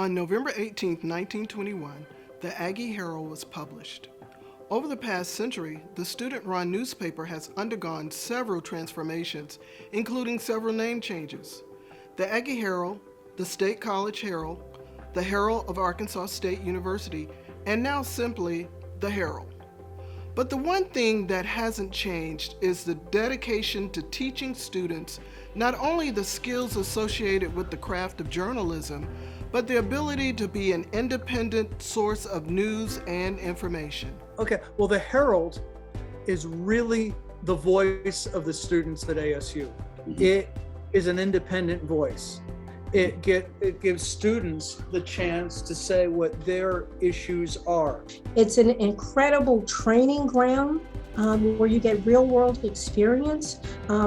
On November 18, 1921, the Aggie Herald was published. Over the past century, the student-run newspaper has undergone several transformations, including several name changes. The Aggie Herald, the State College Herald, the Herald of Arkansas State University, and now simply the Herald. But the one thing that hasn't changed is the dedication to teaching students not only the skills associated with the craft of journalism, but the ability to be an independent source of news and information. Okay, well, the Herald is really the voice of the students at ASU. Mm-hmm. It is an independent voice. It gives students the chance to say what their issues are. It's an incredible training ground where you get real world experience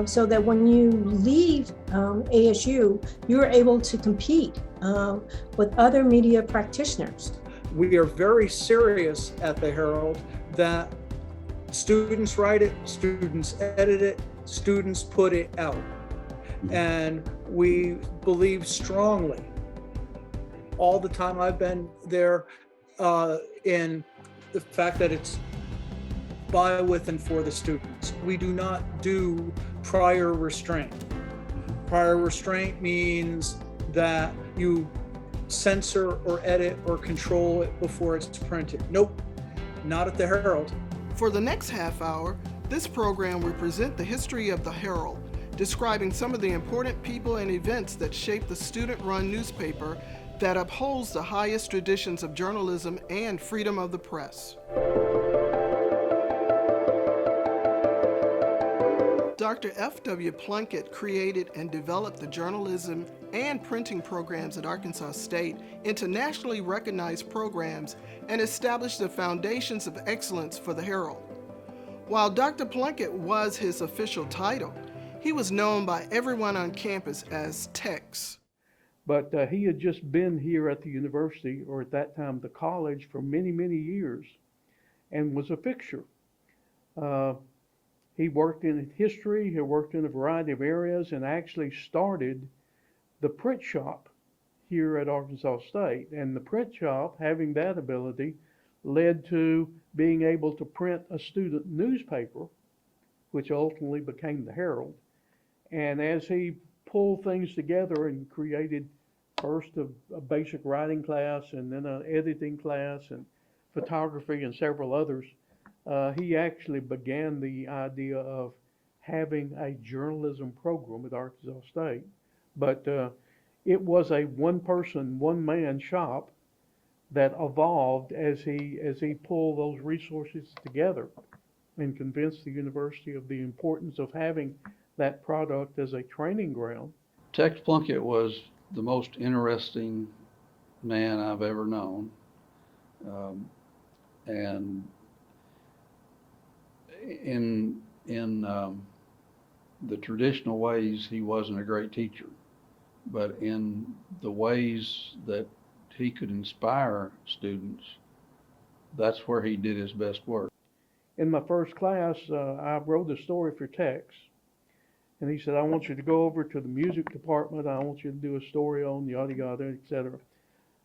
so that when you leave ASU, you're able to compete with other media practitioners. We are very serious at the Herald that students write it, students edit it, students put it out. And we believe strongly, all the time I've been there, in the fact that it's by, with, and for the students. We do not do prior restraint. Prior restraint means that you censor or edit or control it before it's printed. Nope, not at the Herald. For the next half hour, this program will present the history of the Herald, describing some of the important people and events that shape the student-run newspaper that upholds the highest traditions of journalism and freedom of the press. Dr. F.W. Plunkett created and developed the journalism and printing programs at Arkansas State into nationally recognized programs and established the foundations of excellence for the Herald. While Dr. Plunkett was his official title, he was known by everyone on campus as Tex. But he had just been here at the university, or at that time the college, for many, many years and was a fixture. He worked in history, he worked in a variety of areas, and actually started the print shop here at Arkansas State. And the print shop, having that ability, led to being able to print a student newspaper, which ultimately became the Herald. And as he pulled things together and created first a basic writing class and then an editing class and photography and several others, he actually began the idea of having a journalism program at Arkansas State. But it was a one-person, one-man shop that evolved as he pulled those resources together and convinced the university of the importance of having that product as a training ground. Tex Plunkett was the most interesting man I've ever known. And in the traditional ways, he wasn't a great teacher, but in the ways that he could inspire students, that's where he did his best work. In my first class, I wrote a story for Tex, and he said, I want you to go over to the music department, I want you to do a story on yada yada, etc.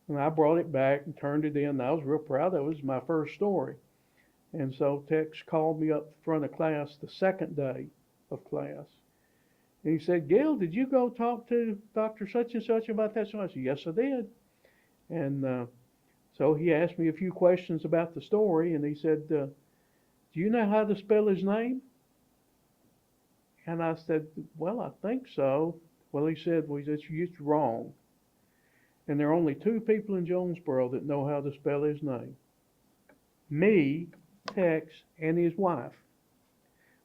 And I brought it back and turned it in, and I was real proud of it. It was my first story. And so Tex called me up in front of class the second day of class. And he said, Gail, did you go talk to Dr. Such and Such about that? So I said, yes, I did. And so he asked me a few questions about the story, and he said, do you know how to spell his name? And I said, well, I think so. Well, he said, it's wrong. And there are only two people in Jonesboro that know how to spell his name. Me, Tex, and his wife.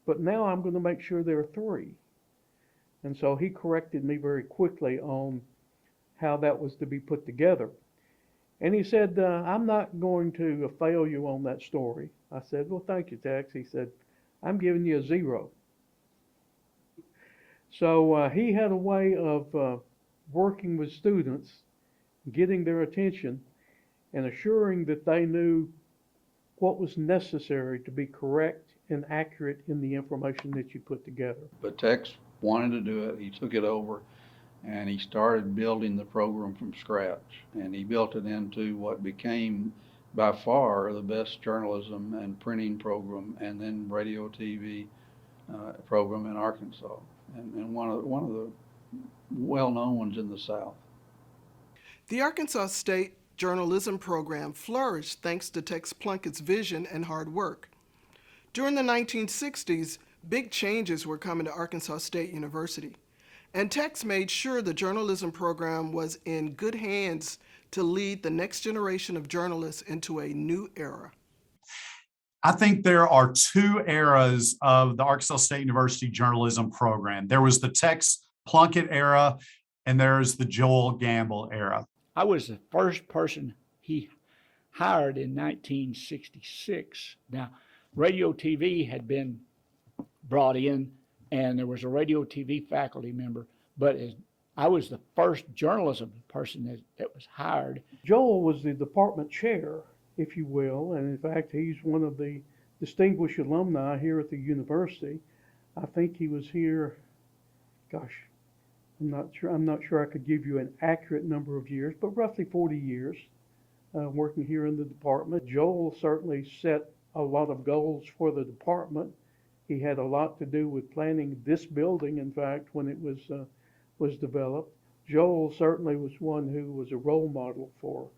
But now I'm going to make sure there are three. And so he corrected me very quickly on how that was to be put together. And he said, I'm not going to fail you on that story. I said, well, thank you, Tex. He said, I'm giving you a 0. So he had a way of working with students, getting their attention, and assuring that they knew what was necessary to be correct and accurate in the information that you put together. But Tex wanted to do it. He took it over, and he started building the program from scratch. And he built it into what became by far the best journalism and printing program, and then radio TV program in Arkansas, and one of the well-known ones in the South. The Arkansas State journalism program flourished thanks to Tex Plunkett's vision and hard work. During the 1960s, big changes were coming to Arkansas State University, and Tex made sure the journalism program was in good hands to lead the next generation of journalists into a new era. I think there are two eras of the Arkansas State University journalism program. There was the Tex Plunkett era, and there's the Joel Gamble era. I was the first person he hired in 1966. Now, radio TV had been brought in, and there was a radio TV faculty member, but I was the first journalism person that was hired. Joel was the department chair, if you will, and in fact, he's one of the distinguished alumni here at the university. I think he was here, gosh, I'm not sure I could give you an accurate number of years, but roughly 40 years working here in the department. Joel certainly set a lot of goals for the department. He had a lot to do with planning this building, in fact, when it was developed. Joel certainly was one who was a role model for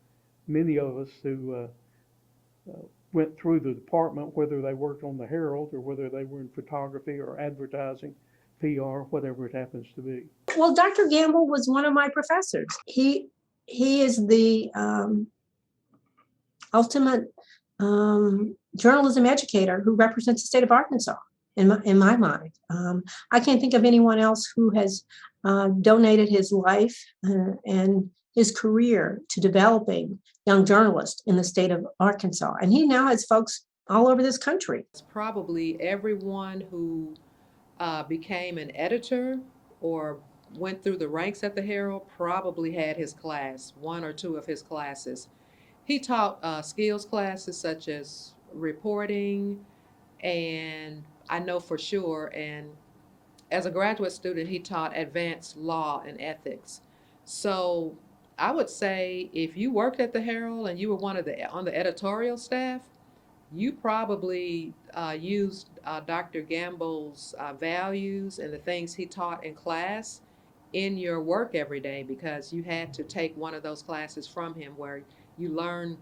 many of us who went through the department, whether they worked on the Herald or whether they were in photography or advertising, PR, whatever it happens to be. Well, Dr. Gamble was one of my professors. He is the ultimate journalism educator who represents the state of Arkansas in my mind. I can't think of anyone else who has donated his life and his career to developing young journalists in the state of Arkansas. And he now has folks all over this country. It's probably everyone who became an editor or went through the ranks at the Herald probably had his class, one or two of his classes. He taught skills classes such as reporting, and I know for sure, and as a graduate student, he taught advanced law and ethics. So I would say if you worked at the Herald and you were on the editorial staff, you probably used Dr. Gamble's values and the things he taught in class in your work every day, because you had to take one of those classes from him where you learn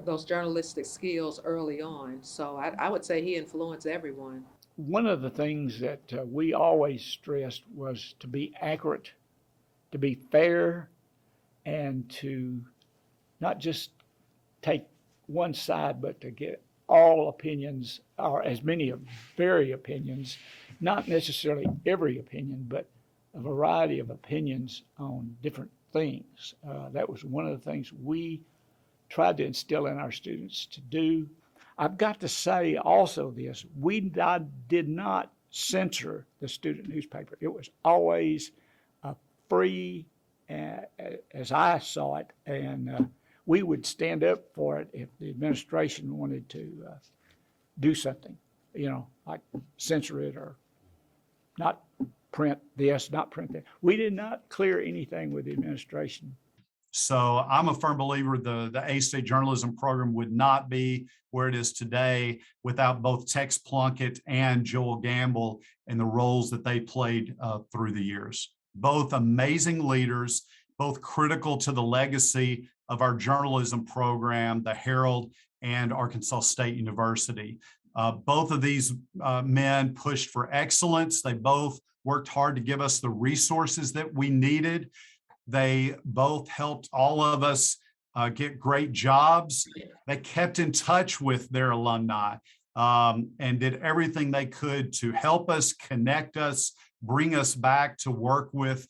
those journalistic skills early on. So I would say he influenced everyone. One of the things that we always stressed was to be accurate, to be fair, and to not just take one side, but to get all opinions, or as many of very opinions, not necessarily every opinion, but a variety of opinions on different things. That was one of the things we tried to instill in our students to do. I've got to say also this, I did not censor the student newspaper. It was always free, as I saw it, and we would stand up for it if the administration wanted to do something, like censor it or not print this, not print that. We did not clear anything with the administration. So I'm a firm believer the A-State journalism program would not be where it is today without both Tex Plunkett and Joel Gamble and the roles that they played through the years. Both amazing leaders, both critical to the legacy of our journalism program, the Herald and Arkansas State University. Both of these men pushed for excellence. They both worked hard to give us the resources that we needed. They both helped all of us get great jobs. They kept in touch with their alumni and did everything they could to help us, connect us, bring us back to work with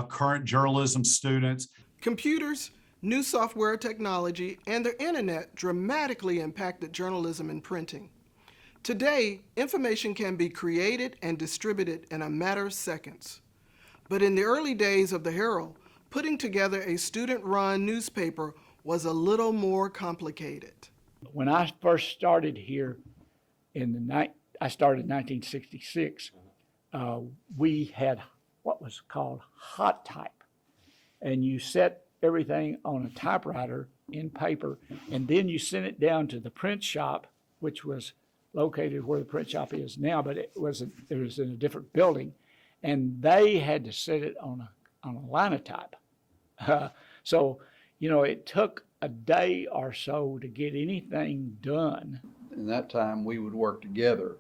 current journalism students. Computers, new software technology, and the internet dramatically impacted journalism and printing. Today, information can be created and distributed in a matter of seconds. But in the early days of the Herald, putting together a student-run newspaper was a little more complicated. When I first started here I started in 1966, we had what was called hot type. And you set everything on a typewriter in paper, and then you sent it down to the print shop, which was located where the print shop is now, but it was in a different building, and they had to set it on a linotype. So, it took a day or so to get anything done. In that time, we would work together.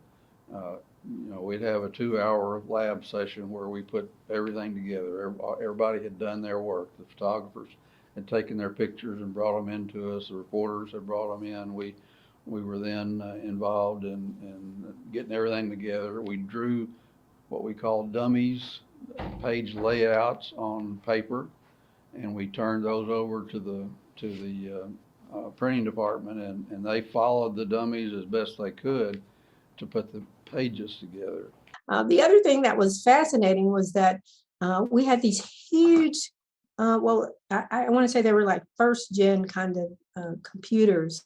We'd have a 2-hour lab session where we put everything together. Everybody had done their work. The photographers had taken their pictures and brought them into us. The reporters had brought them in. We were then involved in getting everything together. We drew what we call dummies, page layouts on paper, and we turned those over to the printing department, and they followed the dummies as best they could to put the pages together. The other thing that was fascinating was that we had these huge, I want to say they were like first gen kind of computers.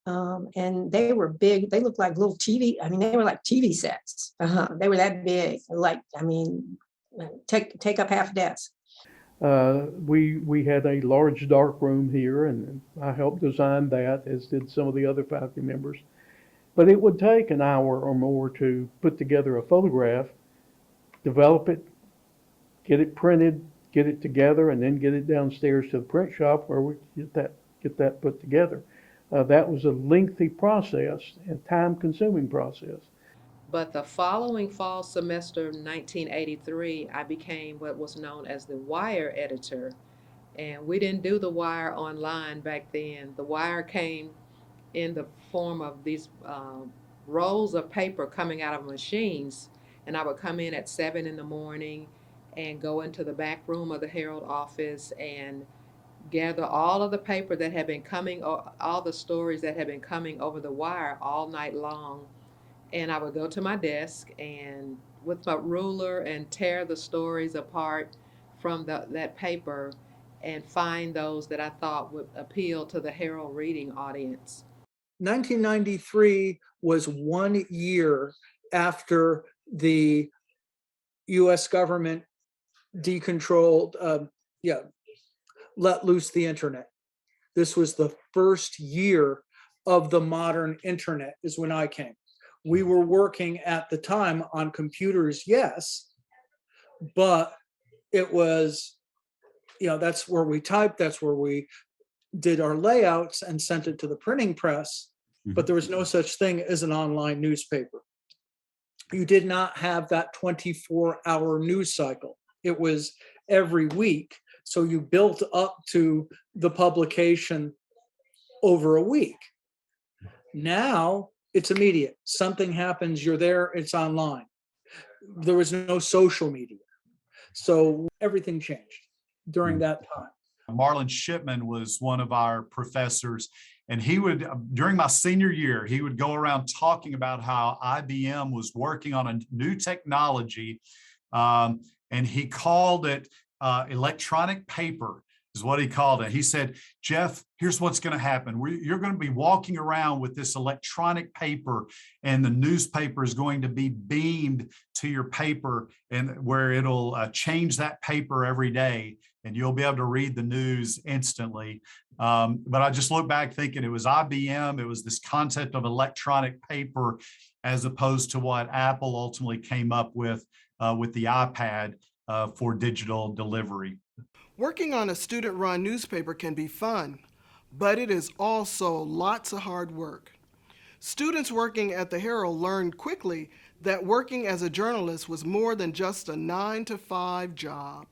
And they were big. They looked like little TV. I mean, they were like TV sets. They were that big. Take up half a desk. We had a large dark room here, and I helped design that, as did some of the other faculty members. But it would take an hour or more to put together a photograph, develop it, get it printed, get it together, and then get it downstairs to the print shop where we get that put together. That was a lengthy process and time-consuming process. But the following fall semester, 1983, I became what was known as the wire editor. And we didn't do the wire online back then. The wire came in the form of these rolls of paper coming out of machines. And I would come in at 7 in the morning and go into the back room of the Herald office and gather all of the paper that had been coming, all the stories that had been coming over the wire all night long. And I would go to my desk and with my ruler and tear the stories apart from that paper and find those that I thought would appeal to the Herald reading audience. 1993 was 1 year after the U.S. government let loose the internet. This was the first year of the modern internet is when I came. We were working at the time on computers, yes, but it was, that's where we typed, that's where we did our layouts and sent it to the printing press, but there was no such thing as an online newspaper. You did not have that 24-hour news cycle. It was every week. So you built up to the publication over a week. Now it's immediate. Something happens, you're there, it's online. There was no social media. So everything changed during that time. Marlon Shipman was one of our professors, and he would, during my senior year, he would go around talking about how IBM was working on a new technology, and he called it electronic paper is what he called it. He said, Jeff, here's what's going to happen. You're going to be walking around with this electronic paper, and the newspaper is going to be beamed to your paper, and where it'll change that paper every day, and you'll be able to read the news instantly. But I just look back thinking it was IBM. It was this concept of electronic paper, as opposed to what Apple ultimately came up with the iPad for digital delivery. Working on a student-run newspaper can be fun, but it is also lots of hard work. Students working at the Herald learned quickly that working as a journalist was more than just a 9-to-5 job.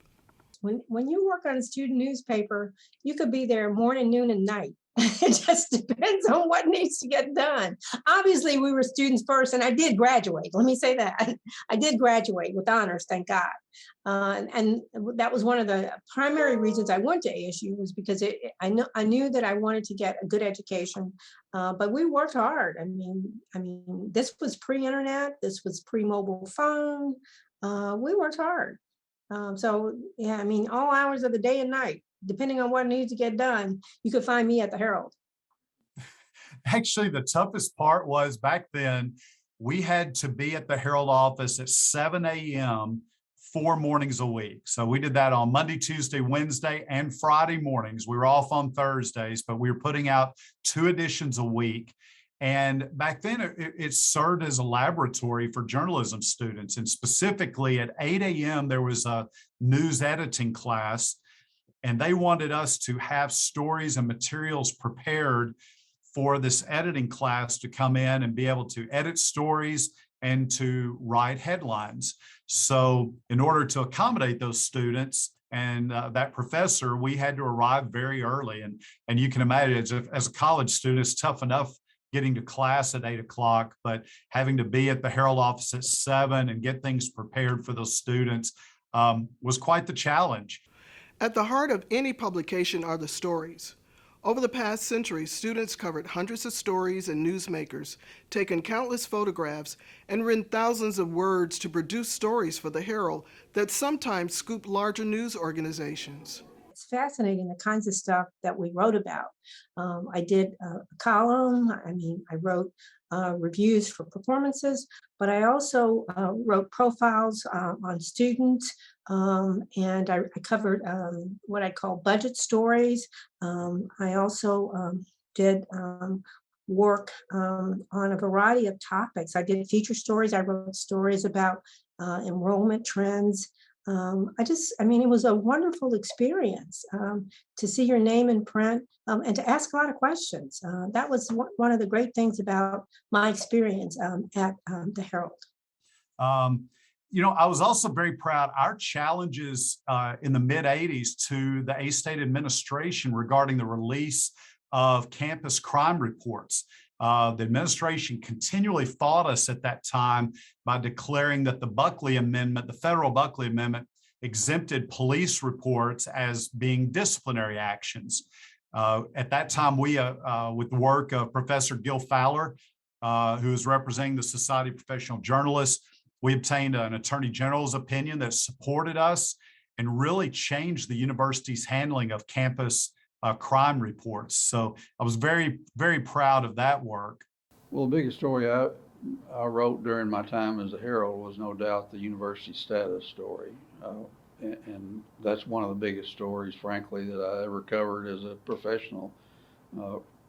When you work on a student newspaper, you could be there morning, noon, and night. It just depends on what needs to get done. Obviously, we were students first, and I did graduate. Let me say that. I did graduate with honors, thank God. And that was one of the primary reasons I went to ASU, was because I knew that I wanted to get a good education, but we worked hard. I mean, this was pre-internet. This was pre-mobile phone. We worked hard. So, yeah, all hours of the day and night, depending on what needs to get done, you could find me at the Herald. Actually, the toughest part was back then, we had to be at the Herald office at 7 a.m. 4 mornings a week. So we did that on Monday, Tuesday, Wednesday, and Friday mornings. We were off on Thursdays, but we were putting out 2 editions a week. And back then, it served as a laboratory for journalism students. And specifically at 8 a.m., there was a news editing class, and they wanted us to have stories and materials prepared for this editing class to come in and be able to edit stories and to write headlines. So in order to accommodate those students and that professor, we had to arrive very early. And you can imagine, as a college student, it's tough enough getting to class at 8 o'clock, but having to be at the Herald office at 7 and get things prepared for those students was quite the challenge. At the heart of any publication are the stories. Over the past century, students covered hundreds of stories and newsmakers, taken countless photographs, and written thousands of words to produce stories for the Herald that sometimes scooped larger news organizations. It's fascinating the kinds of stuff that we wrote about. I did a column. I wrote reviews for performances, but I also wrote profiles on students, and I covered what I call budget stories. I also did work on a variety of topics. I did feature stories. I wrote stories about enrollment trends. It was a wonderful experience to see your name in print and to ask a lot of questions. That was one of the great things about my experience at the Herald. I was also very proud. Our challenges in the mid 80s to the A-State administration regarding the release of campus crime reports. The administration continually fought us at that time by declaring that the federal Buckley Amendment, exempted police reports as being disciplinary actions. At that time, we, with the work of Professor Gil Fowler, who is representing the Society of Professional Journalists, we obtained an attorney general's opinion that supported us and really changed the university's handling of campus crime reports. So I was very, very proud of that work. Well, the biggest story I wrote during my time as a Herald was no doubt the university status story. And that's one of the biggest stories, frankly, that I ever covered as a professional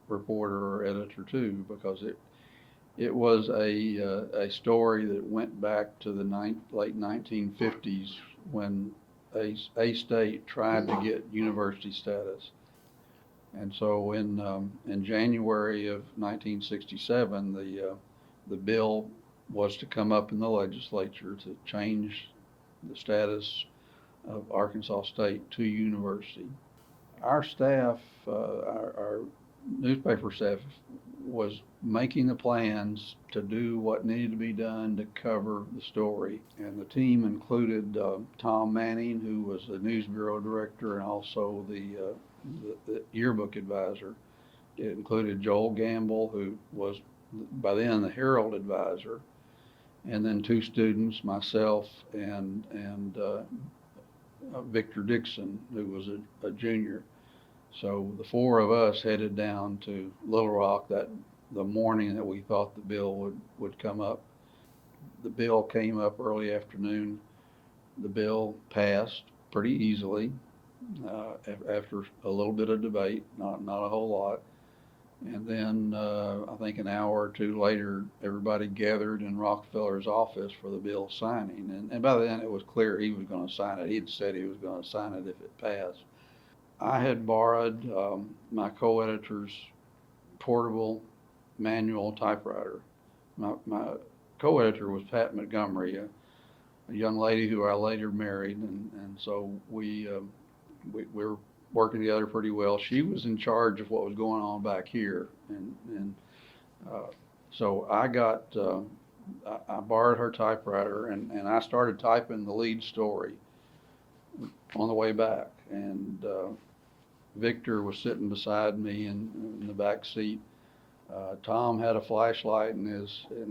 reporter or editor too, because it was a story that went back to the late 1950s when A-State tried to get university status. And so in January of 1967, the bill was to come up in the legislature to change the status of Arkansas State to university. Our staff, our newspaper staff, was making the plans to do what needed to be done to cover the story. And the team included Tom Manning, who was the news bureau director and also the yearbook advisor. It included Joel Gamble, who was by then the Herald advisor, and then 2 students, myself and Victor Dixon, who was a junior. So the 4 of us headed down to Little Rock the morning that we thought the bill would come up. The bill came up early afternoon. The bill passed pretty easily after a little bit of debate, not a whole lot. And then I think an hour or 2 later, everybody gathered in Rockefeller's office for the bill signing. And by then it was clear he was going to sign it. He'd said he was going to sign it if it passed. I had borrowed my co-editor's portable manual typewriter. My co-editor was Pat Montgomery, a young lady who I later married, and so we were working together pretty well. She was in charge of what was going on back here, and so I borrowed her typewriter, and I started typing the lead story on the way back, and Victor was sitting beside me in the back seat. Tom had a flashlight in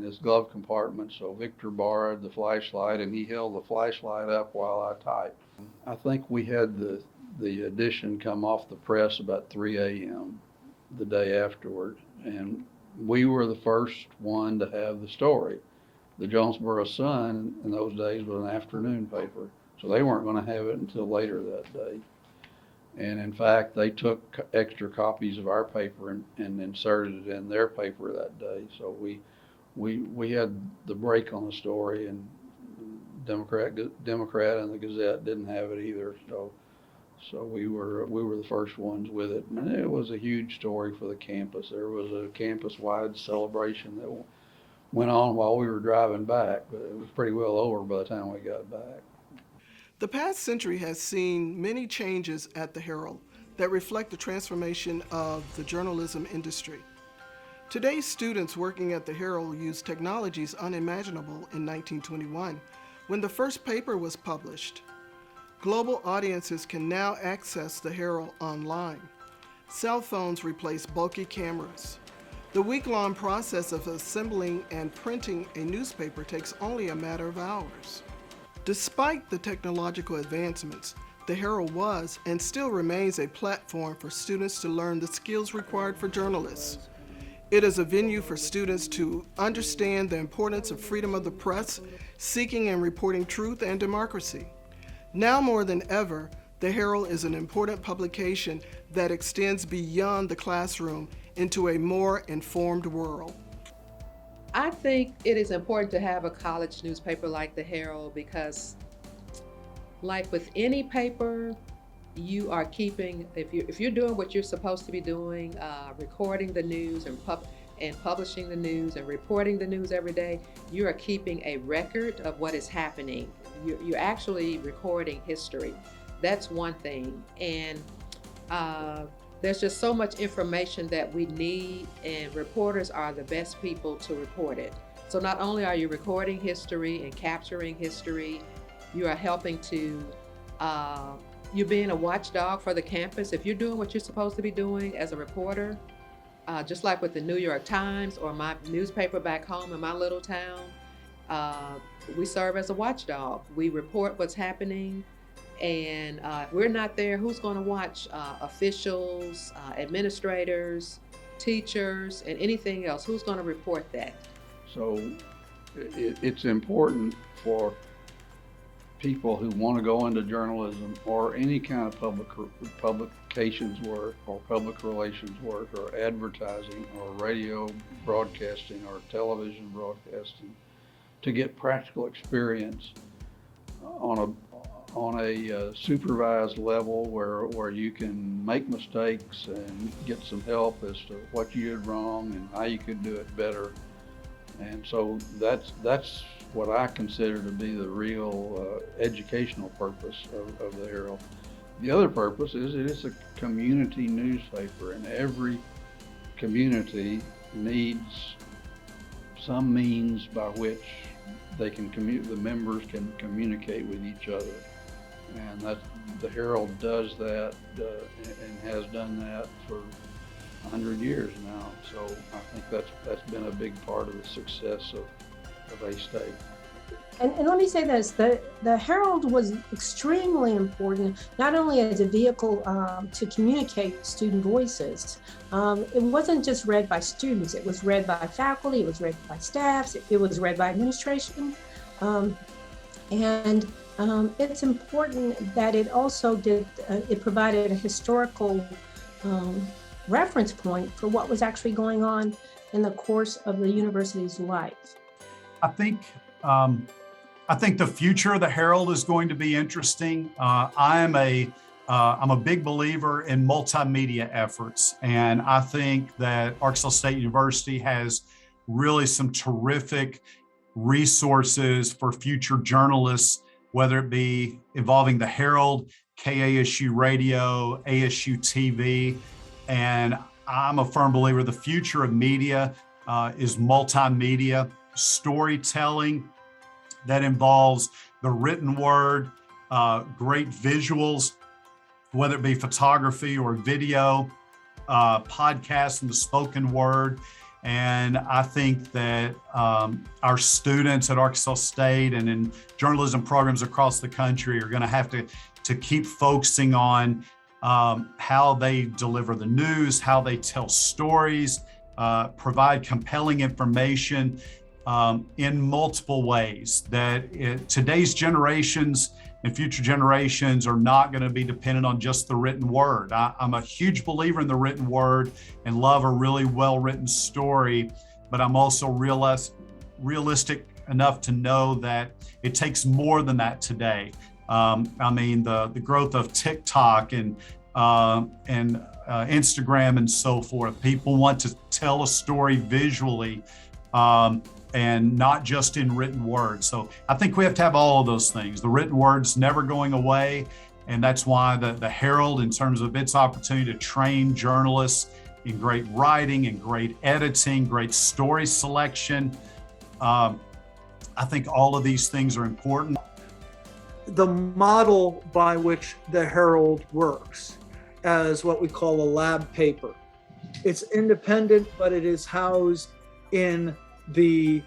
his glove compartment, so Victor borrowed the flashlight, and he held the flashlight up while I typed. I think we had the edition come off the press about 3 a.m. the day afterward, and we were the first one to have the story. The Jonesboro Sun in those days was an afternoon paper, So they weren't going to have it until later that day. And in fact, they took extra copies of our paper and inserted it in their paper that day. So we had the break on the story, and Democrat and the Gazette didn't have it either. So we were the first ones with it, and it was a huge story for the campus. There was a campus-wide celebration that went on while we were driving back, but it was pretty well over by the time we got back. The past century has seen many changes at the Herald that reflect the transformation of the journalism industry. Today's students working at the Herald use technologies unimaginable in 1921, when the first paper was published. Global audiences can now access the Herald online. Cell phones replace bulky cameras. The week-long process of assembling and printing a newspaper takes only a matter of hours. Despite the technological advancements, the Herald was and still remains a platform for students to learn the skills required for journalists. It is a venue for students to understand the importance of freedom of the press, seeking and reporting truth and democracy. Now more than ever, the Herald is an important publication that extends beyond the classroom into a more informed world. I think it is important to have a college newspaper like the Herald because, like with any paper, you are keeping, if you're doing what you're supposed to be doing, recording the news and publishing the news and reporting the news every day, you are keeping a record of what is happening. You're actually recording history. That's one thing. And there's just so much information that we need, and reporters are the best people to report it. So not only are you recording history and capturing history, you are helping to, you're being a watchdog for the campus. If you're doing what you're supposed to be doing as a reporter, just like with the New York Times or my newspaper back home in my little town, we serve as a watchdog. We report what's happening. And if we're not there, who's going to watch? Officials, administrators, teachers, and anything else. Who's going to report that? So it's important for people who want to go into journalism or any kind of publications work or public relations work or advertising or radio broadcasting or television broadcasting to get practical experience on a supervised level where you can make mistakes and get some help as to what you did wrong and how you could do it better. And so that's what I consider to be the real educational purpose of the Herald. The other purpose is it is a community newspaper, and every community needs some means by which they can the members can communicate with each other. And that the Herald does that and has done that for 100 years now. So I think that's been a big part of the success of A-State. And let me say this, the Herald was extremely important, not only as a vehicle to communicate student voices. It wasn't just read by students, it was read by faculty, it was read by staffs, it was read by administration. It's important that it also it provided a historical reference point for what was actually going on in the course of the university's life. I think the future of the Herald is going to be interesting. I'm a big believer in multimedia efforts, and I think that Arkansas State University has really some terrific resources for future journalists, whether it be involving the Herald, KASU Radio, ASU TV. And I'm a firm believer the future of media is multimedia storytelling that involves the written word, great visuals, whether it be photography or video, podcasts and the spoken word. And I think that our students at Arkansas State and in journalism programs across the country are going to have to keep focusing on how they deliver the news, how they tell stories, provide compelling information in multiple ways. That today's generations and future generations are not going to be dependent on just the written word. I'm a huge believer in the written word and love a really well-written story, but I'm also realistic enough to know that it takes more than that today. I mean, the growth of TikTok and Instagram and so forth. People want to tell a story visually and not just in written words. So I think we have to have all of those things. The written word's never going away. And that's why the Herald, in terms of its opportunity to train journalists in great writing and great editing, great story selection, I think all of these things are important. The model by which the Herald works as what we call a lab paper. It's independent, but it is housed in the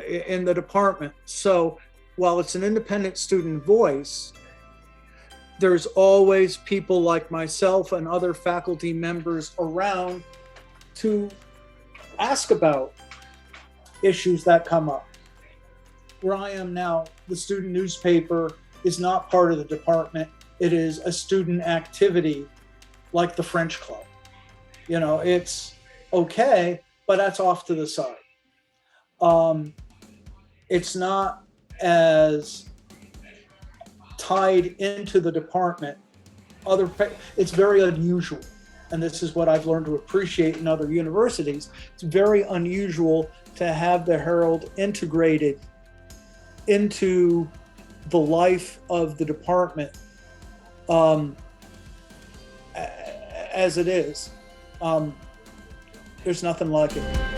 department. So while it's an independent student voice, there's always people like myself and other faculty members around to ask about issues that come up. Where I am now, the student newspaper is not part of the department. It is a student activity like the French Club. You know, it's okay, but that's off to the side. It's not as tied into the department. It's very unusual. And this is what I've learned to appreciate in other universities. It's very unusual to have the Herald integrated into the life of the department as it is. There's nothing like it.